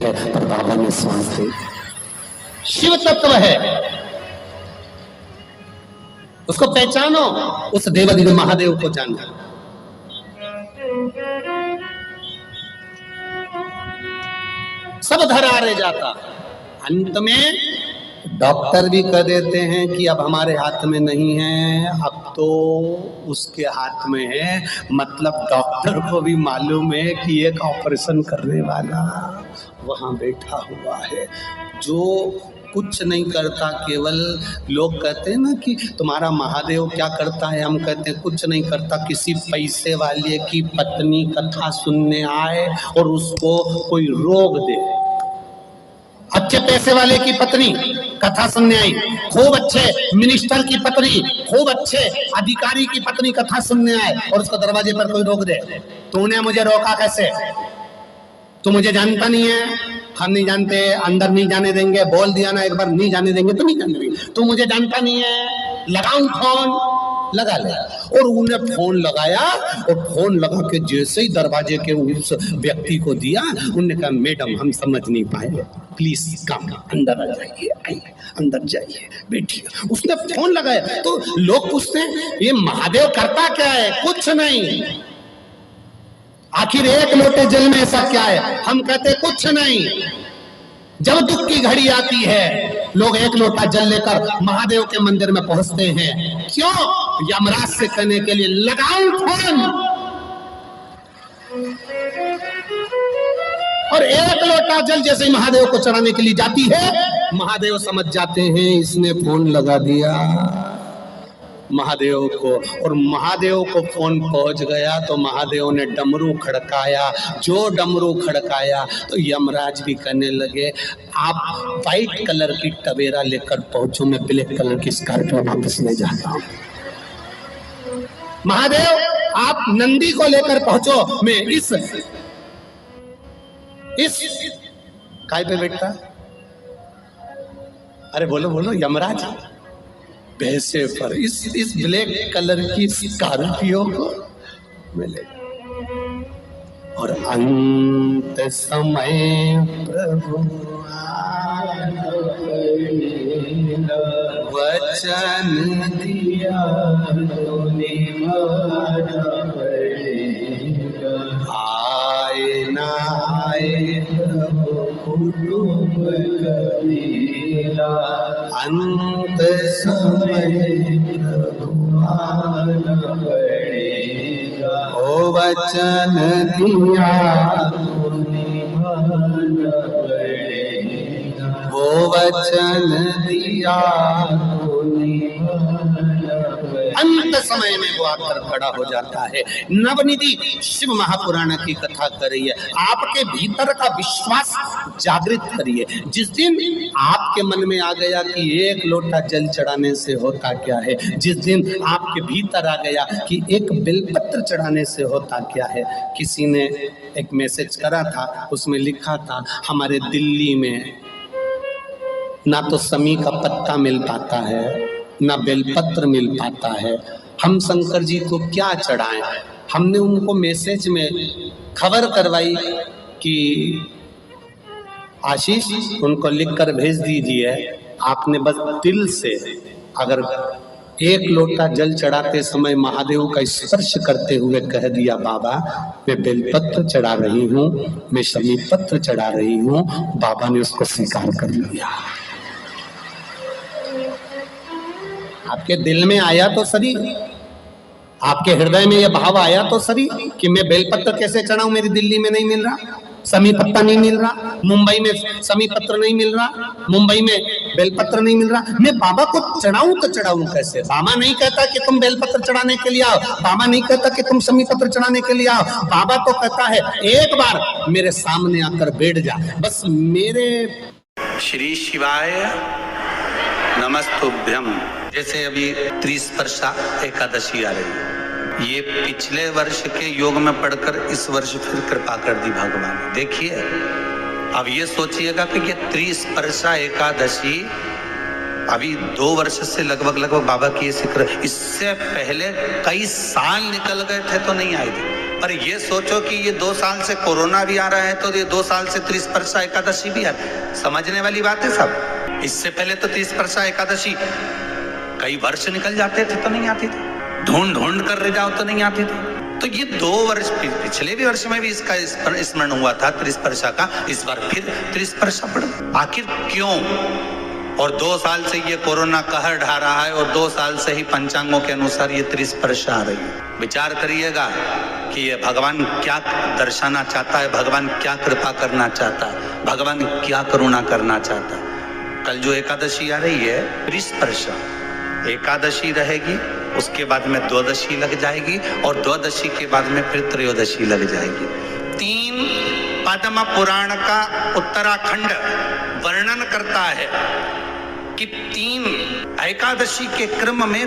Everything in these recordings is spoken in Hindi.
है, पर बाबा ने श्वास दे। शिव तत्व है, उसको पहचानो, उस देवाधिदेव महादेव को जानो। सब धरा रह जाता, अंत में डॉक्टर भी कह देते हैं कि अब हमारे हाथ में नहीं है, अब तो उसके हाथ में है। मतलब डॉक्टर को भी मालूम है कि एक ऑपरेशन करने वाला वहां बैठा हुआ है जो कुछ नहीं करता। केवल लोग कहते हैं ना कि तुम्हारा महादेव क्या करता है, हम कहते हैं कुछ नहीं करता। किसी पैसे वाले की पत्नी कथा सुनने आए और उसको कोई रोग दे, अच्छे पैसे वाले की पत्नी कथा सुनने आई, खूब अच्छे मिनिस्टर की पत्नी, खूब अच्छे अधिकारी की पत्नी कथा सुनने आए और उसको दरवाजे पर कोई रोक दे, तूने मुझे रोका कैसे? तू मुझे जानता नहीं है, हम नहीं जानते, अंदर नहीं जाने देंगे, बोल दिया ना एक बार नहीं जाने देंगे तो नहीं जाने देंगे। तू मुझे जानता नहीं है, लगाऊं फोन? लगा ले। और उन्हें फोन लगाया और फोन लगा के जैसे ही दरवाजे के उस व्यक्ति को दिया, उन्होंने कहा मैडम हम समझ नहीं पाए, प्लीज कम, अंदर आ जाइए, आइए अंदर जाइए, बैठिए। उसने फोन लगाया तो लोग पूछते हैं ये महादेव करता क्या है? कुछ नहीं। आखिर एक लोटे जल में ऐसा क्या है? हम कहते कुछ नहीं। जब दुख की घड़ी आती है लोग एक लोटा जल लेकर महादेव के मंदिर में पहुंचते हैं। क्यों? यमराज से कहने के लिए लगाओ फोन। और एक लोटा जल जैसे ही महादेव को चढ़ाने के लिए जाती है, महादेव समझ जाते हैं इसने फोन लगा दिया महादेव को। और महादेव को फोन पहुंच गया तो महादेव ने डमरू खड़काया। जो डमरू खड़काया तो यमराज भी कहने लगे आप वाइट कलर की टवेरा लेकर पहुंचो, मैं ब्लैक कलर की स्कॉर्पियो वापस ले जाता हूं। महादेव आप नंदी को लेकर पहुंचो, मैं इस काय पे बैठता? अरे बोलो बोलो यमराज, पैसे पर इस ब्लैक कलर की स्कॉर्पियो को मिले। और अंत समय प्रभु वचन दिया तो निभाना पड़ेगा, आए ना आए कुटुंब कबीरा, अंत समय प्रभु आना पड़ेगा, ओ वचन दिया तो निभाना पड़ेगा, वो वचन दिया तो निभाना पड़ेगा। अंत समय में वो आकर खड़ा हो जाता है। नवनिधि शिव महापुराण की कथा कर रही है। आपके भीतर का विश्वास जागृत करिए। जिस दिन आपके मन में आ गया कि एक लोटा जल चढ़ाने से होता क्या है, जिस दिन आपके भीतर आ गया कि एक बेलपत्र चढ़ाने से होता क्या है। किसी ने एक मैसेज करा था, उसमें लिखा था हमारे दिल्ली में ना तो समी का पत्ता मिल पाता है, ना बेलपत्र मिल पाता है, हम शंकर जी को क्या चढ़ाएं। हमने उनको मैसेज में खबर करवाई कि आशीष उनको लिखकर भेज दीजिए, आपने बस दिल से अगर एक लोटा जल चढ़ाते समय महादेव का स्पर्श करते हुए कह दिया बाबा मैं बेलपत्र चढ़ा रही हूँ, मैं शमी पत्र चढ़ा रही हूँ, बाबा ने उसको स्वीकार कर लिया। आपके दिल में आया तो सही, आपके हृदय में यह भाव आया तो सही कि मैं बेलपत्र कैसे चढ़ाऊं, मेरी दिल्ली में नहीं मिल रहा, समी पत्ता नहीं मिल रहा, मुंबई में समी पत्र नहीं मिल रहा, मुंबई में बेलपत्र नहीं मिल रहा, मैं बाबा को चढ़ाऊं तो चढ़ाऊं कैसे। बाबा नहीं कहता कि तुम बेलपत्र चढ़ाने के लिए आओ, बाबा नहीं कहता कि तुम समी पत्र चढ़ाने के लिए आओ, बाबा तो कहता है एक बार मेरे सामने आकर बैठ जा, बस मेरे। श्री शिवाय नमस्तुभ्यम। जैसे अभी 30 वर्षा एकादशी आ रही है, ये पिछले वर्ष के योग में पढ़कर इस वर्ष फिर कृपा कर दी भगवान। देखिए अब ये सोचिएगा कि ये 30 वर्षा एकादशी अभी 2 वर्ष से लगभग बाबा की शिखर, इससे पहले कई साल निकल गए थे तो नहीं आई थी। पर ये सोचो कि ये 2 साल से कोरोना भी आ रहा है तो ये 2 साल से 30 परसा एकादशी भी आ रही है। समझने वाली बात है सब। इससे पहले तो 30 परसा एकादशी कई वर्ष निकल जाते थे तो नहीं आती थी, ढूंढ ढूंढ कर रह जाओ तो नहीं आती थी। तो ये 2 वर्ष पिछले भी वर्ष में भी इसका स्मरण हुआ था 30 परसा का, इस बार फिर 30 परसा पड़। आखिर क्यों? और 2 साल से ये कोरोना कहर ढा रहा है और 2 साल से ही पंचांगों के अनुसार ये 30 परसा आ रही है। विचार करिएगा कि ये भगवान क्या दर्शाना चाहता है, भगवान क्या कृपा करना चाहता है, भगवान क्या करुणा करना चाहता है। कल जो एकादशी आ रही है 30 परसा एकादशी रहेगी, उसके बाद में द्वादशी लग जाएगी और द्वादशी के बाद में फिर त्रयोदशी लग जाएगी। 3 पद्म पुराण का उत्तराखंड वर्णन करता है कि 3 एकादशी के क्रम में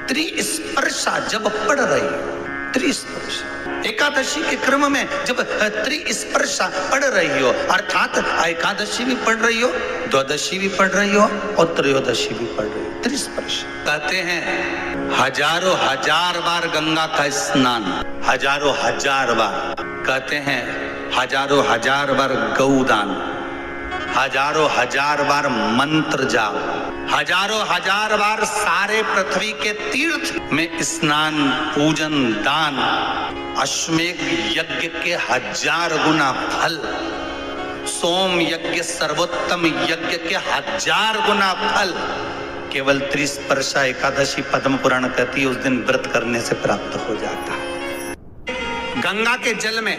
त्रिस्पर्शा जब पड़ रही, त्रिस्पर्शा एकादशी के क्रम में जब त्रिस्पर्शा पड़ रही हो, अर्थात एकादशी भी पढ़ रही हो, द्वादशी भी पढ़ रही हो और त्रयोदशी भी पढ़ रही हो, त्रिस्पर्शा। कहते हैं हजारों हजार बार गंगा का स्नान, हजारों हजार बार। कहते हैं हजारों हजार बार गौदान, हजारों हजार बार मंत्र जाप, हजारों हजार बार सारे पृथ्वी के तीर्थ में स्नान, पूजन, दान, अश्वमेध यज्ञ के 1000 गुना फल, सोम यज्ञ सर्वोत्तम यज्ञ के 1000 गुना फल केवल 30 परसा एकादशी पद्म पुराण कहती है उस दिन व्रत करने से प्राप्त हो जाता है। गंगा के जल में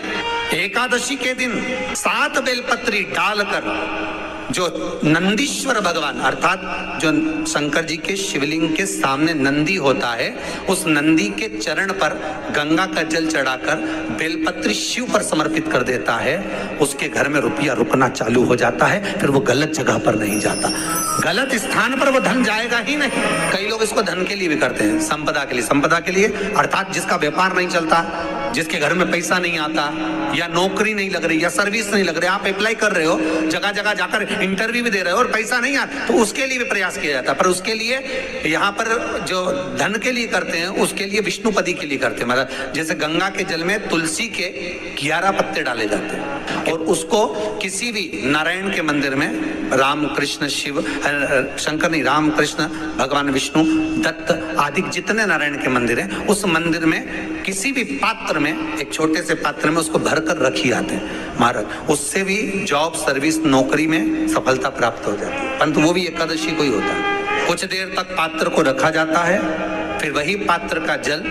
एकादशी के दिन 7 बेलपत्री डालकर जो नंदीश्वर भगवान अर्थात जो शंकर जी के शिवलिंग के सामने नंदी होता है, उस नंदी के चरण पर गंगा का जल चढ़ाकर बेलपत्री शिव पर समर्पित कर देता है, उसके घर में रुपया रुकना चालू हो जाता है। फिर वो गलत जगह पर नहीं जाता, गलत स्थान पर वो धन जाएगा ही नहीं। कई लोग इसको धन के लिए भी करते हैं, संपदा के लिए। संपदा के लिए अर्थात जिसका व्यापार नहीं चलता, जिसके घर में पैसा नहीं आता, या नौकरी नहीं लग रही, या सर्विस नहीं लग रही, आप अप्लाई कर रहे हो, जगह जगह जाकर इंटरव्यू भी दे रहे हो और पैसा नहीं आता, तो उसके लिए भी प्रयास किया जाता है। पर उसके लिए यहाँ पर जो धन के लिए करते हैं, उसके लिए विष्णुपदी के लिए करते हैं। मतलब जैसे गंगा के जल में तुलसी के 11 पत्ते डाले जाते हैं और उसको किसी भी नारायण के मंदिर में, राम कृष्ण शिव शंकर नहीं, राम कृष्ण भगवान विष्णु दत्त आदि जितने नारायण के मंदिर हैं, उस मंदिर में किसी भी पात्र में, एक छोटे से पात्र में उसको भरकर रखी आते हैं महाराज। उससे भी जॉब, सर्विस, नौकरी में सफलता प्राप्त हो जाती है। परंतु वो भी एकादशी को ही होता है। कुछ देर तक पात्र को रखा जाता है, फिर वही पात्र का जल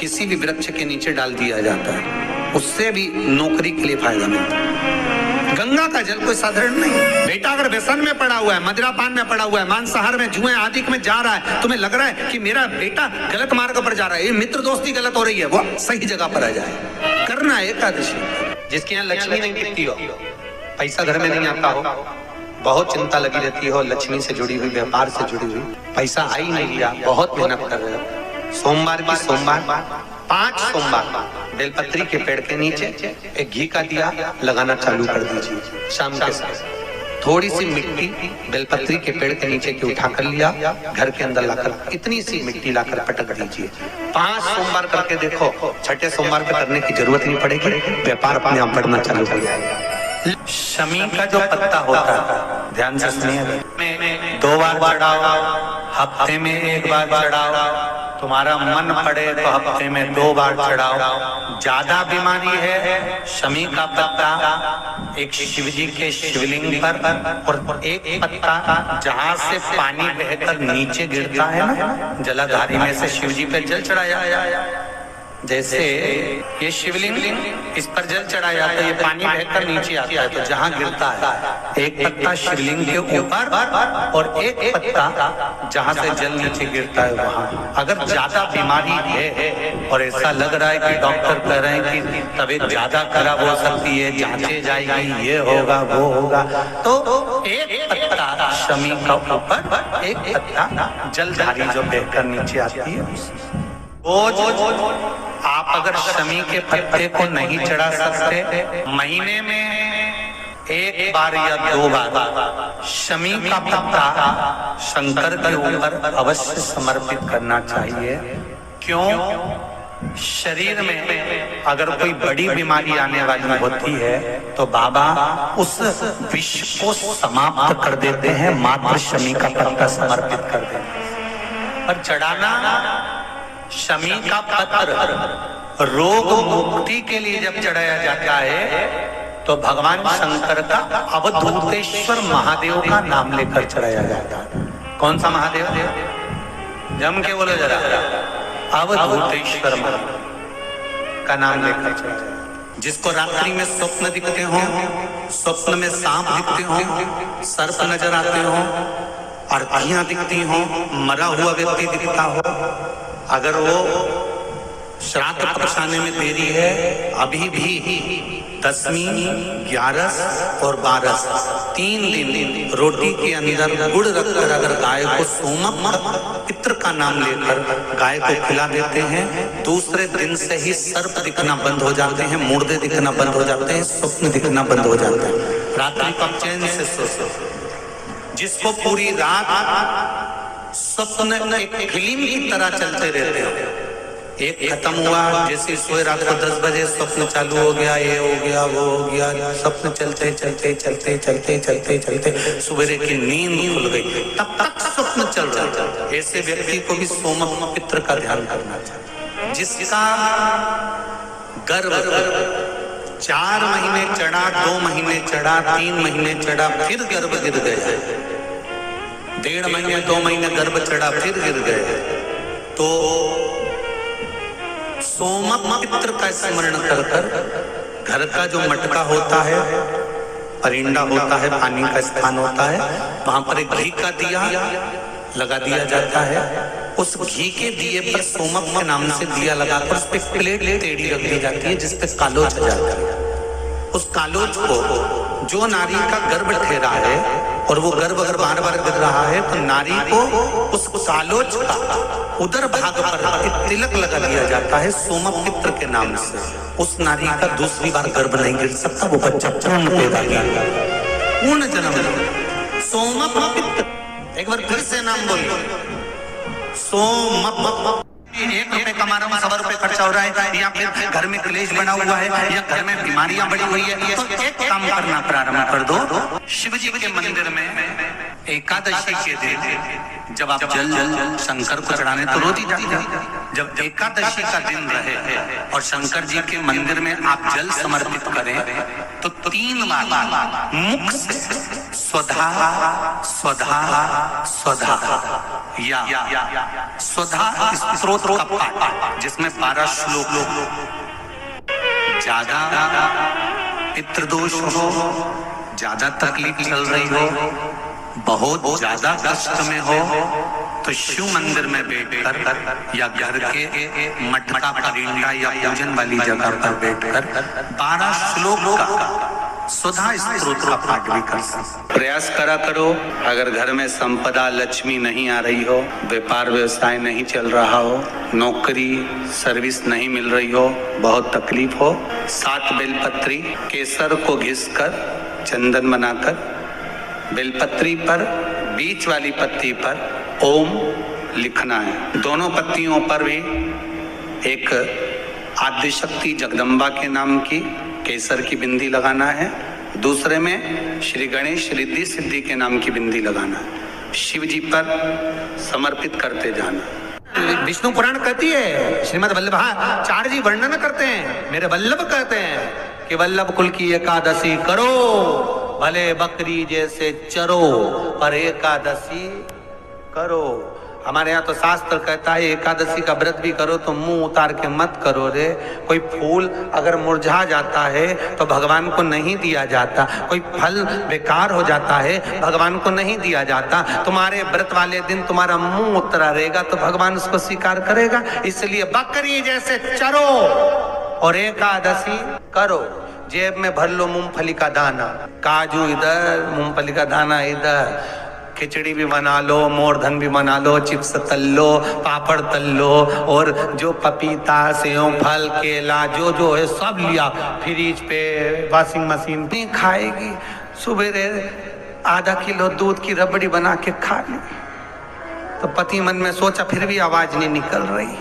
किसी भी वृक्ष के नीचे डाल दिया जाता है, उससे भी नौकरी के लिए फायदा मिलता है। गंगा का जल कोई साधारण नहीं। बेटा अगर व्यसन में पड़ा हुआ है, मदिरापान में पड़ा हुआ है, मांसाहार में, जुए आदि में जा रहा है, तुम्हें लग रहा है कि मेरा बेटा गलत मार्ग पर जा रहा है, ये मित्र दोस्ती गलत हो रही है, वो सही जगह पर आ जाए। करना है एकादशी। जिसके यहाँ लक्ष्मी नहीं दिखती हो, पैसा घर में नहीं आता हो, बहुत चिंता लगी रहती हो, लक्ष्मी से जुड़ी हुई, व्यापार से जुड़ी हुई, पैसा आ ही नहीं गया, बहुत मेहनत कर रहे हो, सोमवार की सोमवार 5 सोमवार बेलपत्री के पेड़ के नीचे एक घी का दिया लगाना चालू कर दीजिए। शाम के साथ थोड़ी सी मिट्टी बेलपत्री के पेड़ के नीचे की उठा कर लिया, घर के अंदर लाकर इतनी सी मिट्टी लाकर पटक दीजिए। 5 सोमवार करके देखो, 6ठे सोमवार पे करने की जरूरत नहीं पड़ेगी, व्यापार अपने आप बढ़ना चालू हो जाएगा। शमी का जो पत्ता होता है, ध्यान से सुनिए, 2 बार चढ़ाओ, हफ्ते में 1 बार चढ़ाओ, तुम्हारा मन पड़े तो हफ्ते में 2 बार चढ़ाओ। ज्यादा बीमारी है, शमी का पत्ता एक शिव जी के शिवलिंग पर और एक पत्ता जहां से पानी बहकर नीचे गिरता है ना, जलाधारी में से शिव जी पे जल चढ़ाया। जैसे ये शिवलिंग, इस पर जल चढ़ाया जाता है, ये पानी बहकर नीचे आता है, तो जहां गिरता है एक पत्ता शिवलिंग के ऊपर और एक पत्ता जहां से जल नीचे गिरता है वहां। अगर ज्यादा बीमारी है और ऐसा लग रहा है कि डॉक्टर कह रहे हैं कि तबीयत ज्यादा खराब हो सकती है, जांचे जाएगी, ये होगा वो होगा, तो एक पत्ता शमी का ऊपर, एक पत्ता जलधारी जो बहकर नीचे आती है। आप अगर शमी के पत्ते को नहीं चढ़ा सकते, महीने में 1 बार या 2 बार शमी का पत्ता शंकर के ऊपर अवश्य समर्पित करना चाहिए। क्यों? शरीर में अगर कोई बड़ी बीमारी आने वाली होती है तो बाबा उस विष को समाप्त कर देते हैं, मात्र शमी का पत्ता समर्पित कर देते हैं। पर चढ़ाना शमी का पत्र रोग मुक्ति के लिए जब चढ़ाया जाता है तो भगवान शंकर का अवधूतेश्वर महादेव का नाम लेकर चढ़ाया जाता है। कौन सा महादेव? जम के बोलो जरा, अवधूतेश्वर महादेव का नाम लेकर चढ़ाया। जिसको रात्रि में स्वप्न दिखते हो, स्वप्न में सांप दिखते हो, सर्प नजर आते हो, अर्थियां दिखती हो, मरा हुआ व्यक्ति दिखता हो, अगर वो श्राद्ध पक्ष आने में देरी है, अभी भी 10वीं, 11 और 12 3 दिन रोटी के अंदर गुड़ रखकर अगर गाय को सोमक पितृ का नाम लेकर गाय को खिला देते हैं, दूसरे दिन से ही सर्प दिखना बंद हो जाते हैं, मुर्दे दिखना बंद हो जाते हैं, स्वप्न दिखना बंद हो जाते हैं। रात्रि को चैन से सो। जिसको पूरी रात स्वप्न एक फिल्म की तरह चलते रहते हैं, एक खत्म हुआ जैसे सोए, रात को 10 बजे स्वप्न चालू हो गया, ये हो गया, वो हो गया, स्वप्न चलते चलते चलते चलते चलते चलते सवेरे की नींद खुल गई, तब तक स्वप्न चल रहा है। ऐसे व्यक्ति को भी सोमक पितृ का ध्यान करना चाहिए। जिसका गर्भ 4 महीने चढ़ा, 2 महीने चढ़ा, 3 महीने चढ़ा, फिर गर्भ गिर गया, 1.5 महीने 2 महीने गर्भ चढ़ा, फिर गिर गए, तो सोमक पितृ का स्मरण कर कर घर का जो मटका होता है, परिंदा होता है, पानी का स्थान होता है, वहां पर एक घी का दिया लगा दिया जाता है। उस घी के दिए पर सोमक के नाम से दिया लगाकर उस पर प्लेट टेढ़ी रख दी जाती है, जिसपे कालोच आ जाता है। उस कालोच को जो नारी का गर्भ ठहरा है और वो गर्भ अगर बार बार गिर रहा है तो नारी को उस कालोच का उदर भाग पर तिलक लगा दिया जाता है सोमक पितृ के नाम से। उस नारी का दूसरी बार गर्भ नहीं गिर सकता, वो बच्चा पूर्ण पैदा किया, पूर्ण जन्म। सोमक पितृ, एक बार फिर से नाम बोलिए, सोमक। 1 रुपए कमा रहा हूँ, 100 रुपए खर्चा हो रहा है, या फिर घर में क्लेश बना हुआ है, या घर में बीमारियां बढ़ी हुई है, तो एक काम करना प्रारंभ कर दो। शिव जी के मंदिर में एकादशी के दिन जब आप जल शंकर को चढ़ाने तो रोज ही जाते हैं, जब एकादशी का दिन रहे और शंकर जी के मंदिर में आप जल समर्पित करें तो 3 बार मुख से स्वधा स्वधा स्वधा या स्वधा स्त्रोत का पाठ, जिसमें 12 श्लोक। ज्यादा पितृदोष हो, ज्यादा तकलीफ चल रही हो, बहुत ज्यादा कष्ट में हो, तो शिव मंदिर में बैठकर या घर के मटका, परिंदा या पूजन वाली जगह पर बैठकर 12 श्लोक का सुधा स्तोत्र का पाठ भी कर सकते। प्रयास करा करो। अगर घर में संपदा लक्ष्मी नहीं आ रही हो, व्यापार व्यवसाय नहीं चल रहा हो, नौकरी सर्विस नहीं मिल रही हो, बहुत तकलीफ हो, 7 बेलपत्री केसर को घिसकर चंदन बनाकर बेलपत्री पर बीच वाली पत्ती पर ओम लिखना है। दोनों पत्तियों पर भी एक आदिशक्ति जगदम्बा के नाम की केसर की बिंदी लगाना है, दूसरे में श्री गणेश रिद्धि सिद्धि के नाम की बिंदी लगाना है। शिव जी पर समर्पित करते जाना। विष्णु पुराण कहती है, श्रीमद् वल्लभाचार्य जी वर्णन करते हैं, मेरे वल्लभ कहते हैं कि वल्लभ कुल की एकादशी करो, भले बकरी जैसे चरो, पर एकादशी करो। हमारे यहाँ तो शास्त्र कहता है एकादशी का व्रत भी करो तो मुंह उतार के मत करो रे। कोई फूल अगर मुरझा जाता है तो भगवान को नहीं दिया जाता, कोई फल बेकार हो जाता है भगवान को नहीं दिया जाता। तुम्हारे व्रत वाले दिन तुम्हारा मुंह उतरा रहेगा तो भगवान उसको स्वीकार करेगा। इसलिए बकरी जैसे चरो और एकादशी करो। जेब में भर लो मूंगफली का दाना, काजू इधर, मूंगफली का दाना इधर, खिचड़ी भी बना लो, मोरधन भी बना लो, चिप्स तल लो, पापड़ तल लो, और जो पपीता, सेव, फल, केला जो जो है सब लिया फ्रिज पे, वॉशिंग मशीन पे खाएगी। सुबह आधा किलो दूध की रबड़ी बना के खा ली तो पति मन में सोचा फिर भी आवाज नहीं निकल रही,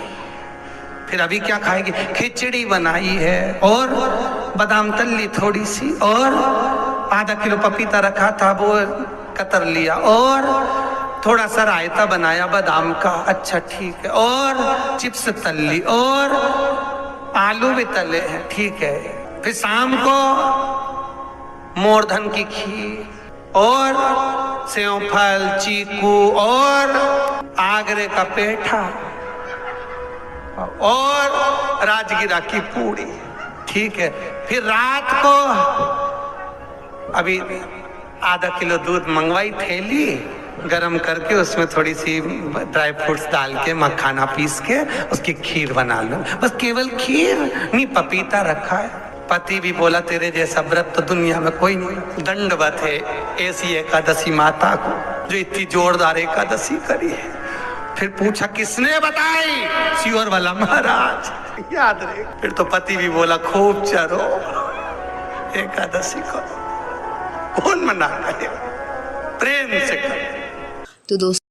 फिर अभी क्या खाएगी? खिचड़ी बनाई है और बादाम तल्ली थोड़ी सी, और आधा किलो पपीता रखा था वो कतर लिया, और थोड़ा सा रायता बनाया बादाम का, अच्छा ठीक है, और चिप्स तल्ली, और आलू भी तले हैं, ठीक है। फिर शाम को मोरधन की खीर और सेव फल, चीकू और आगरे का पेठा और राजगिरा की पूड़ी, ठीक है। फिर रात को अभी आधा किलो दूध मंगवाई, थैली गरम करके उसमें थोड़ी सी ड्राई फ्रूट्स डाल के मखाना पीस के उसकी खीर बना लो, बस केवल खीर नहीं, पपीता रखा है। पति भी बोला तेरे जैसा व्रत तो दुनिया में कोई नहीं। दंडवत है ऐसी एकादशी माता को जो इतनी जोरदार एकादशी करी है। फिर पूछा किसने बताई? शिवर वाला महाराज, याद रहे। फिर तो पति भी बोला खूब चरो एकादशी को, कौन मना करे, प्रेम से करो। तो दोस्तों